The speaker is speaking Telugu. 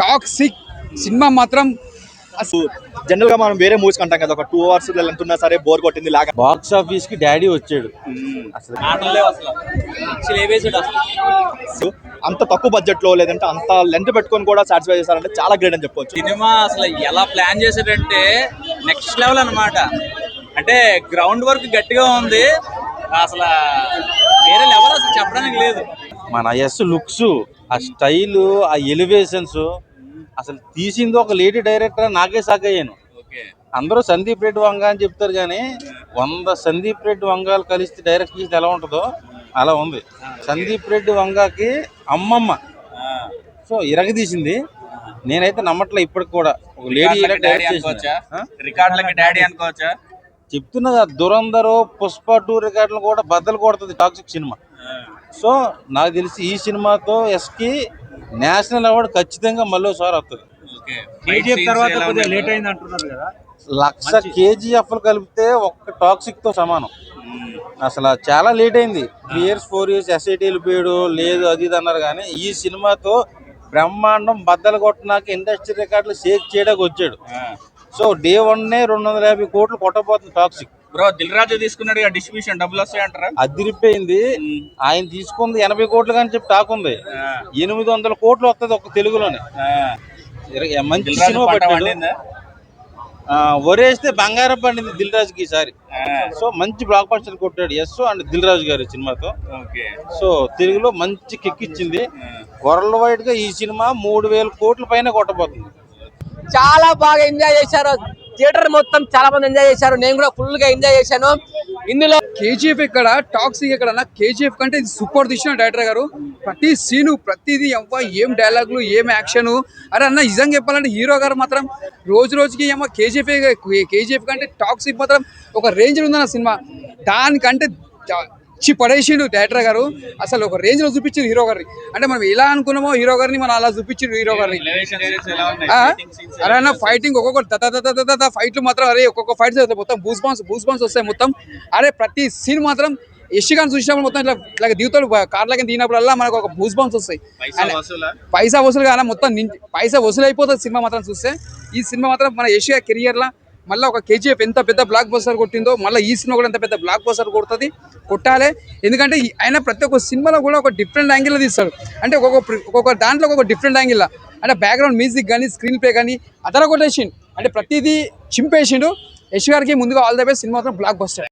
టాక్సిక్ సినిమా మాత్రం జనరల్ గా మనం వేరే మూవీస్ కంటాం కదా, ఒక 2 hours లెంత్ ఉన్నా సరే బోర్ కొట్టింది లాగా. బాక్స్ ఆఫీస్ కి డాడీ వచ్చాడు. అంత తక్కువ బడ్జెట్ లో లేదంటే అంత లెంత్ పెట్టుకొని కూడా సాటిస్ఫై చేశారంటే చాలా గ్రేట్ అని చెప్పొచ్చు. సినిమా అసలు ఎలా ప్లాన్ చేశాడంటే నెక్స్ట్ లెవెల్ అన్నమాట. అంటే గ్రౌండ్ వర్క్ గట్టిగా ఉంది, అసలు వేరే లెవెల్ అసలు చెప్పడానికి లేదు. మన లుక్స్, ఆ స్టైల్, ఆ ఎలివేషన్స్, అసలు తీసింది ఒక లేడీ డైరెక్టర్ నాకే షాక్ అయ్యాను. అందరూ సందీప్ రెడ్డి వంగ అని చెప్తారు కానీ 100 సందీప్ రెడ్డి వంగాలు కలిసి డైరెక్ట్ చేసి ఎలా ఉంటుందో అలా ఉంది. సందీప్ రెడ్డి వంగకి అమ్మమ్మ సో ఇరగదీసింది. నేనైతే నమ్మట్లే ఇప్పటికి కూడా ఒక లేడీ డాడీ అనుకోవచ్చా. చెప్తున్నా కదా, దురందరు, పుష్ప 2 రికార్డులు కూడా బద్దలు కొడుతుంది టాక్సిక్ సినిమా. సో నాకు తెలిసి ఈ సినిమాతో ఎస్కి నేషనల్ అవార్డు ఖచ్చితంగా మళ్ళీ ఒకసారి వస్తుంది. లక్ష కేజీఎఫ్లు కలిపితే ఒక్క టాక్సిక్ తో సమానం. అసలు చాలా లేట్ అయింది. 3 years 4 years ఎస్ఐటీ వెళ్ళిపోయాడు లేదు అది ఇది అన్నారు కానీ ఈ సినిమాతో బ్రహ్మాండం బద్దలు కొట్టినాక ఇండస్ట్రీ రికార్డులు షేక్ చేయడానికి వచ్చాడు. సో డే 1 250 కోట్లు కొట్టబోతుంది టాక్సిక్. బ్రో దిల్ రాజు తీసుకున్నాడు, డిస్ట్రిబ్యూషన్ డబ్బులు వస్తాయంటారా? అదిరిపోయింది. ఆయన తీసుకుంది 80 కోట్లు కానీ చెప్పి టాక్ ఉంది. 800 కోట్లు వస్తుంది ఒక తెలుగులోనే. మంచి సినిమా పెట్టాడు. ఒరేస్తే బంగారం పండింది దిల్ రాజుకి ఈసారి. సో మంచి బ్లాక్ బస్టర్ కొట్టాడు యశ్ అండ్ దిల్ రాజు గారి సినిమాతో. సో తెలుగులో మంచి కిక్ ఇచ్చింది. వరల్డ్ వైడ్ గా ఈ సినిమా 3000 కోట్ల పైన కొట్టబోతుంది. చాలా బాగా ఎంజాయ్ చేశారు. థియేటర్ మొత్తం చాలా మంది ఎంజాయ్ చేశారు. నేను కూడా ఫుల్ గా ఎంజాయ్ చేశాను. ఇందులో కేజీఎఫ్ ఇక్కడ, టాక్సిక్ ఇక్కడ. కేజీఎఫ్ కంటే ఇది సూపర్ తీసిన డైరెక్టర్ గారు. ప్రతి సీను, ప్రతిదీ ఏం డైలాగులు, ఏం యాక్షన్. అరే అన్న నిజంగా చెప్పాలంటే హీరో గారు మాత్రం రోజు రోజుకి ఏమో కేజీఎఫ్ కంటే టాక్సిక్ మాత్రం ఒక రేంజ్ ఉందన్న సినిమా. దానికంటే పడేసిండు డైరెక్టర్ గారు. అసలు ఒక రేంజ్ లో చూపించారు హీరో గారిని. అంటే మనం ఎలా అనుకున్నామో హీరో గారిని మనం అలా చూపించారు హీరో గారిని. అరే అన్న ఫైటింగ్ ఒక్కొక్క ఫైట్లు మాత్రం, అరే ఒక్కొక్క ఫైట్స్ మొత్తం బూస్ బాన్స్ వస్తాయి మొత్తం. అరే ప్రతి సీన్ మాత్రం యశ్ గారిని చూసినప్పుడు మొత్తం ఇట్లా దిగుతాడు కార్లకి దిగినప్పుడల్లా మనకు ఒక బూస్ బాన్స్ వస్తాయి. పైసా వసూలు కానీ మొత్తం పైసా వసూలు అయిపోతుంది సినిమా మాత్రం చూస్తే. ఈ సినిమా మాత్రం మన యశ్ గారి కెరియర్ లా మళ్ళీ ఒక కేజీఎఫ్ ఎంత పెద్ద బ్లాక్ బస్టర్ కొట్టిందో మళ్ళీ ఈ సినిమా కూడా ఎంత పెద్ద బ్లాక్ బస్టర్ కొట్టాలి. ఎందుకంటే ఆయన ప్రతి ఒక్క సినిమాలో కూడా ఒక డిఫరెంట్ యాంగిల్లో తీస్తాడు. అంటే ఒక్కొక్క దాంట్లో ఒక డిఫరెంట్ యాంగిల్లో, అంటే బ్యాక్గ్రౌండ్ మ్యూజిక్ కానీ స్క్రీన్ ప్లే కానీ అదర కొట్టేసిండు. అంటే ప్రతిదీ చింపేసిండు. యశ్ గారికి ముందుగా ఆల్ ద బెస్ట్. సినిమా మాత్రం బ్లాక్ బస్టర్.